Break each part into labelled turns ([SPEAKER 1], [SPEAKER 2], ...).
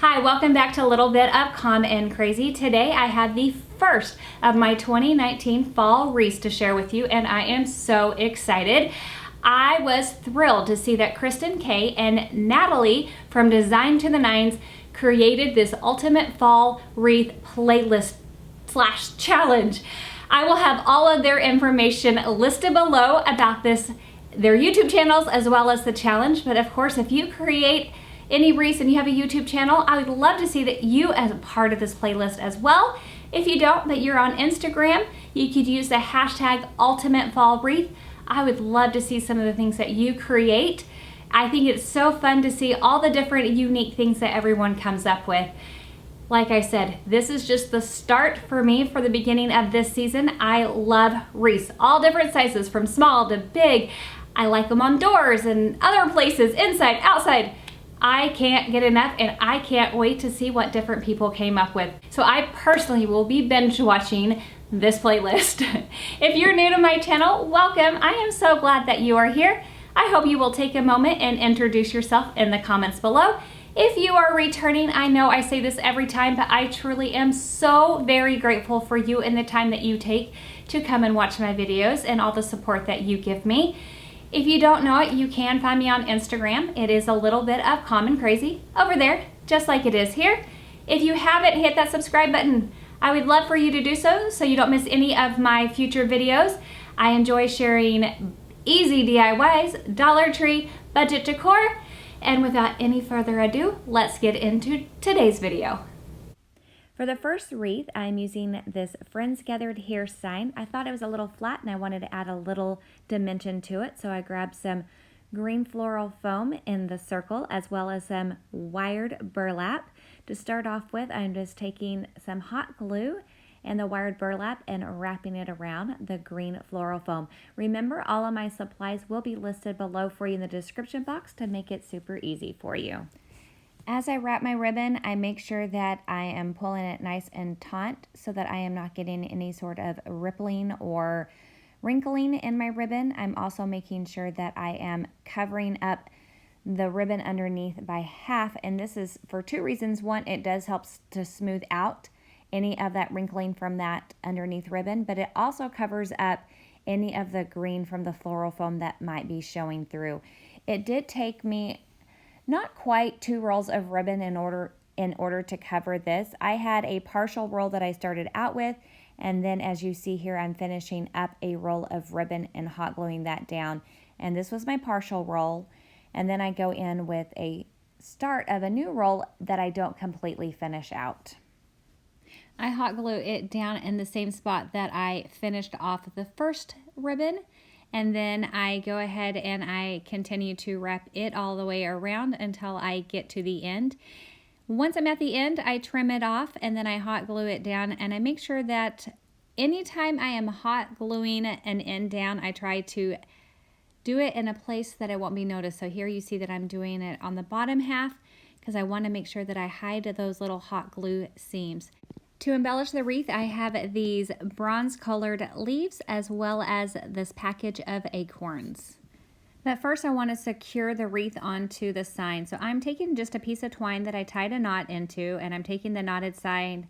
[SPEAKER 1] Hi, welcome back to a little bit of Calm and Crazy. Today I have the first of my 2019 fall wreaths to share with you, and I am so excited. I was thrilled to see that Kristin Kay and NataLee from Design to the Nines created this ultimate fall wreath playlist / challenge. I will have all of their information listed below about their YouTube channels as well as the challenge. But of course, if you create any wreaths and you have a YouTube channel, I would love to see that you as a part of this playlist as well. If you don't, that you're on Instagram, you could use the hashtag Ultimate Fall Wreath. I would love to see some of the things that you create. I think it's so fun to see all the different unique things that everyone comes up with. Like I said, this is just the start for me for the beginning of this season. I love wreaths, all different sizes from small to big. I like them on doors and other places, inside, outside. I can't get enough, and I can't wait to see what different people came up with. So I personally will be binge watching this playlist. If you're new to my channel, welcome. I am so glad that you are here. I hope you will take a moment and introduce yourself in the comments below. If you are returning, I know I say this every time, but I truly am so very grateful for you and the time that you take to come and watch my videos and all the support that you give me. If you don't know it, you can find me on Instagram. It is a little bit of Calm and Crazy over there, just like it is here. If you haven't hit that subscribe button, I would love for you to do so you don't miss any of my future videos. I enjoy sharing easy DIYs, Dollar Tree, budget decor, and without any further ado, let's get into today's video. For the first wreath, I'm using this Friends Gathered Here sign. I thought it was a little flat and I wanted to add a little dimension to it, so I grabbed some green floral foam in the circle as well as some wired burlap. To start off with, I'm just taking some hot glue and the wired burlap and wrapping it around the green floral foam. Remember, all of my supplies will be listed below for you in the description box to make it super easy for you. As I wrap my ribbon, I make sure that I am pulling it nice and taut so that I am not getting any sort of rippling or wrinkling in my ribbon. I'm also making sure that I am covering up the ribbon underneath by half, and this is for two reasons. One, it does help to smooth out any of that wrinkling from that underneath ribbon, but it also covers up any of the green from the floral foam that might be showing through. It did take me not quite 2 rolls of ribbon in order to cover this. I had a partial roll that I started out with, and then as you see here, I'm finishing up a roll of ribbon and hot gluing that down. And this was my partial roll, and then I go in with a start of a new roll that I don't completely finish out. I hot glue it down in the same spot that I finished off the first ribbon. And then I go ahead and I continue to wrap it all the way around until I get to the end. Once I'm at the end, I trim it off and then I hot glue it down, and I make sure that anytime I am hot gluing an end down, I try to do it in a place that it won't be noticed. So here you see that I'm doing it on the bottom half because I want to make sure that I hide those little hot glue seams. To embellish the wreath, I have these bronze colored leaves as well as this package of acorns. But first I want to secure the wreath onto the sign. So I'm taking just a piece of twine that I tied a knot into, and I'm taking the knotted side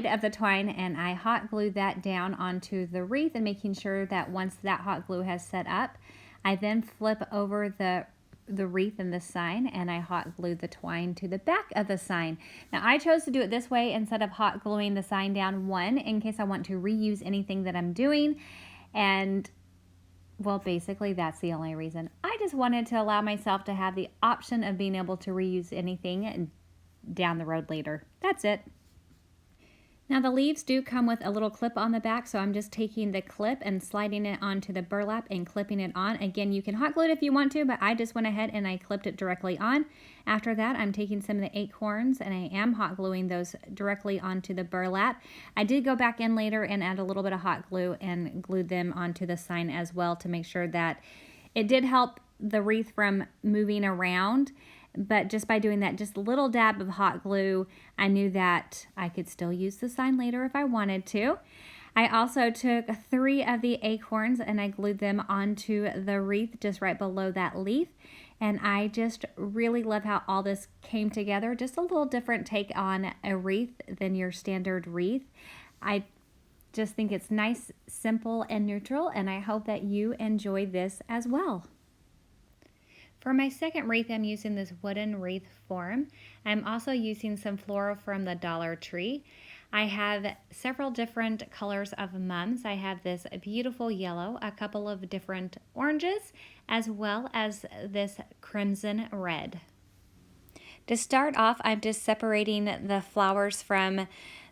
[SPEAKER 1] of the twine and I hot glue that down onto the wreath, and making sure that once that hot glue has set up, I then flip over the wreath and the sign and I hot glued the twine to the back of the sign. Now I chose to do it this way instead of hot gluing the sign down, one, in case I want to reuse anything that I'm doing, and well, basically that's the only reason. I just wanted to allow myself to have the option of being able to reuse anything down the road later. That's it. Now the leaves do come with a little clip on the back, so I'm just taking the clip and sliding it onto the burlap and clipping it on. Again, you can hot glue it if you want to, but I just went ahead and I clipped it directly on. After that, I'm taking some of the acorns and I am hot gluing those directly onto the burlap. I did go back in later and add a little bit of hot glue and glued them onto the sign as well to make sure that it did help the wreath from moving around. But just by doing that, just a little dab of hot glue, I knew that I could still use the sign later if I wanted to. I also took 3 of the acorns and I glued them onto the wreath just right below that leaf. And I just really love how all this came together. Just a little different take on a wreath than your standard wreath. I just think it's nice, simple, and neutral, and I hope that you enjoy this as well. For my second wreath, I'm using this wooden wreath form. I'm also using some floral from the Dollar Tree. I have several different colors of mums. I have this beautiful yellow, a couple of different oranges, as well as this crimson red. To start off, I'm just separating the flowers from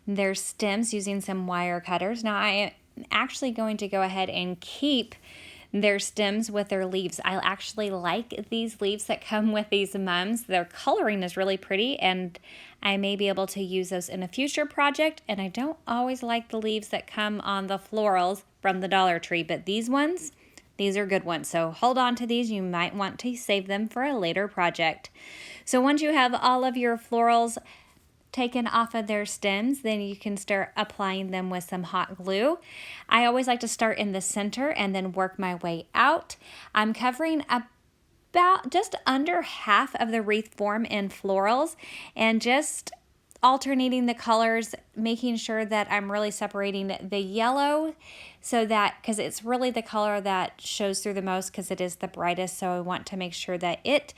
[SPEAKER 1] their stems using some wire cutters. Now, I am actually going to go ahead and keep their stems with their leaves. I actually like these leaves that come with these mums. Their coloring is really pretty, and I may be able to use those in a future project. And I don't always like the leaves that come on the florals from the Dollar Tree, but these ones, these are good ones. So hold on to these. You might want to save them for a later project. So once you have all of your florals taken off of their stems, then you can start applying them with some hot glue. I always like to start in the center and then work my way out. I'm covering about just under half of the wreath form in florals and just alternating the colors, making sure that I'm really separating the yellow so that, because it's really the color that shows through the most because it is the brightest, so I want to make sure that it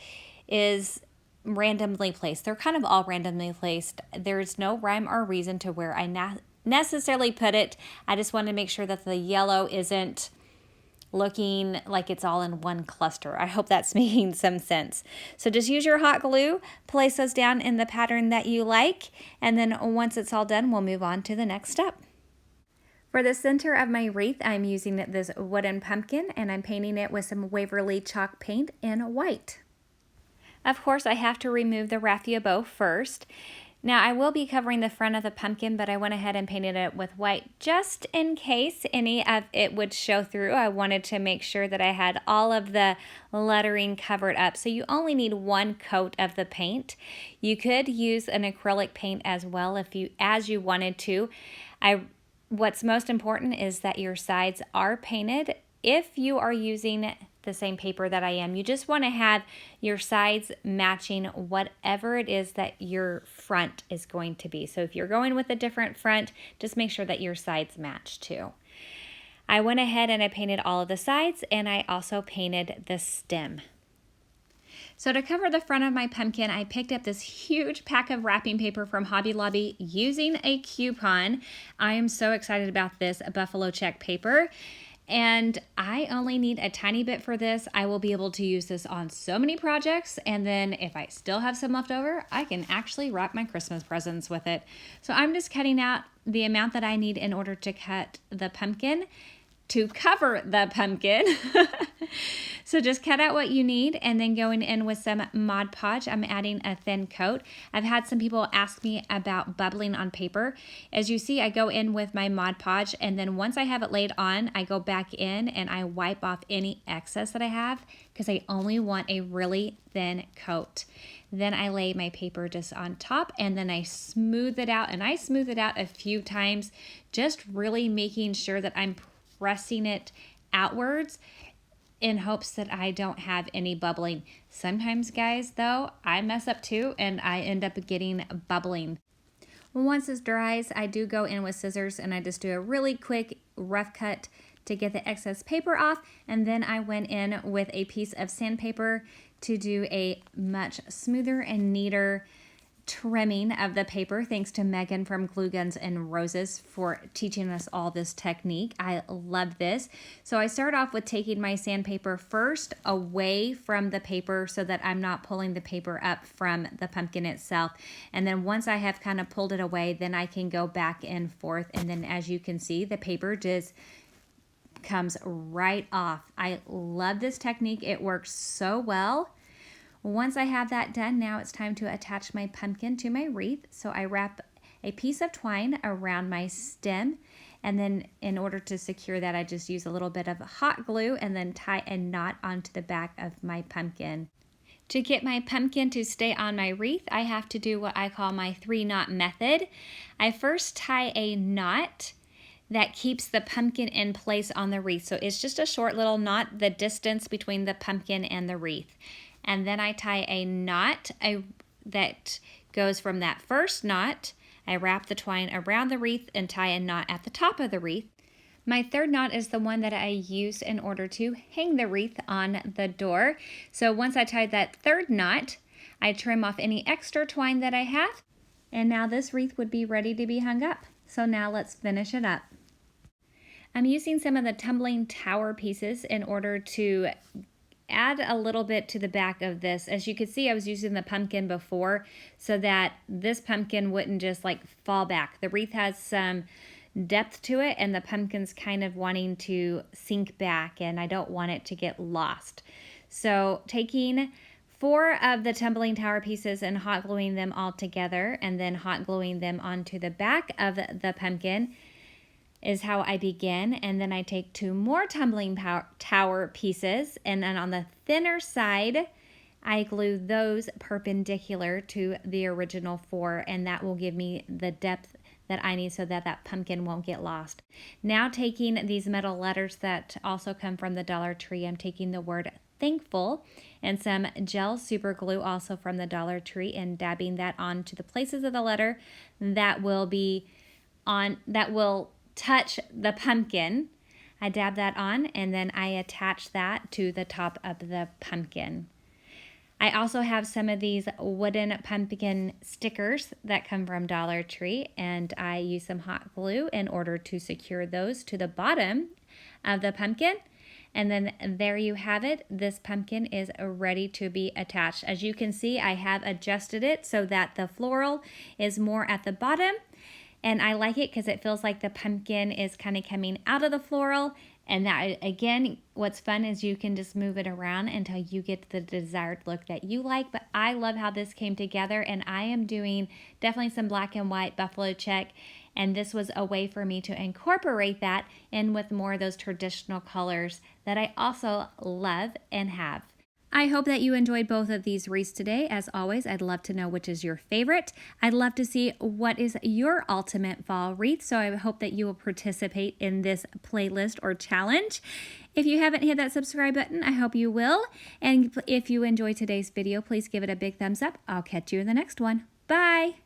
[SPEAKER 1] is randomly placed. They're kind of all randomly placed. There's no rhyme or reason to where I necessarily put it. I just want to make sure that the yellow isn't looking like it's all in one cluster. I hope that's making some sense. So just use your hot glue, place those down in the pattern that you like, and then once it's all done, we'll move on to the next step. For the center of my wreath, I'm using this wooden pumpkin, and I'm painting it with some Waverly chalk paint in white. Of course, I have to remove the raffia bow first. Now, I will be covering the front of the pumpkin, but I went ahead and painted it with white just in case any of it would show through. I wanted to make sure that I had all of the lettering covered up. So you only need one coat of the paint. You could use an acrylic paint as well as you wanted to. What's most important is that your sides are painted. If you are using the same paper that I am, you just want to have your sides matching whatever it is that your front is going to be. So if you're going with a different front, just make sure that your sides match too. I went ahead and I painted all of the sides, and I also painted the stem. So to cover the front of my pumpkin, I picked up this huge pack of wrapping paper from Hobby Lobby using a coupon. I am so excited about this buffalo check paper. And I only need a tiny bit for this. I will be able to use this on so many projects, and then if I still have some left over, I can actually wrap my Christmas presents with it. So I'm just cutting out the amount that I need in order to cut the pumpkin, to cover the pumpkin. So just cut out what you need, and then going in with some Mod Podge, I'm adding a thin coat. I've had some people ask me about bubbling on paper. As you see, I go in with my Mod Podge, and then once I have it laid on, I go back in and I wipe off any excess that I have because I only want a really thin coat. Then I lay my paper just on top, and then I smooth it out, and I smooth it out a few times, just really making sure that I'm pressing it outwards in hopes that I don't have any bubbling. Sometimes, guys, though, I mess up too, and I end up getting bubbling. Once this dries, I do go in with scissors, and I just do a really quick rough cut to get the excess paper off, and then I went in with a piece of sandpaper to do a much smoother and neater trimming of the paper. Thanks to Megan from Glue Guns and Roses for teaching us all this technique. I love this. So I start off with taking my sandpaper first away from the paper so that I'm not pulling the paper up from the pumpkin itself. And then once I have kind of pulled it away, then I can go back and forth. And then as you can see, the paper just comes right off. I love this technique. It works so well. Once I have that done, now it's time to attach my pumpkin to my wreath. So I wrap a piece of twine around my stem, and then in order to secure that, I just use a little bit of hot glue and then tie a knot onto the back of my pumpkin. To get my pumpkin to stay on my wreath, I have to do what I call my 3-knot method. I first tie a knot that keeps the pumpkin in place on the wreath. So it's just a short little knot, the distance between the pumpkin and the wreath. and then I tie a knot that goes from that first knot. I wrap the twine around the wreath and tie a knot at the top of the wreath. My third knot is the one that I use in order to hang the wreath on the door. So once I tied that third knot, I trim off any extra twine that I have, and now this wreath would be ready to be hung up. So now let's finish it up. I'm using some of the tumbling tower pieces in order to add a little bit to the back of this. As you can see, I was using the pumpkin before so that this pumpkin wouldn't just like fall back. The wreath has some depth to it, and the pumpkin's kind of wanting to sink back, and I don't want it to get lost. So taking 4 of the tumbling tower pieces and hot gluing them all together, and then hot gluing them onto the back of the pumpkin is how I begin. And then I take 2 more tumbling tower pieces, and then on the thinner side I glue those perpendicular to the original 4, and that will give me the depth that I need so that that pumpkin won't get lost. Now taking these metal letters that also come from the Dollar Tree, I'm taking the word thankful and some gel super glue also from the Dollar Tree and dabbing that onto the places of the letter that will touch the pumpkin. I dab that on, and then I attach that to the top of the pumpkin. I also have some of these wooden pumpkin stickers that come from Dollar Tree, and I use some hot glue in order to secure those to the bottom of the pumpkin. And then there you have it. This pumpkin is ready to be attached. As you can see, I have adjusted it so that the floral is more at the bottom, and I like it because it feels like the pumpkin is kind of coming out of the floral. And that, again, what's fun is you can just move it around until you get the desired look that you like. But I love how this came together, and I am doing definitely some black and white buffalo check, and this was a way for me to incorporate that in with more of those traditional colors that I also love and have. I hope that you enjoyed both of these wreaths today. As always, I'd love to know which is your favorite. I'd love to see what is your ultimate fall wreath, so I hope that you will participate in this playlist or challenge. If you haven't hit that subscribe button, I hope you will. And if you enjoyed today's video, please give it a big thumbs up. I'll catch you in the next one. Bye!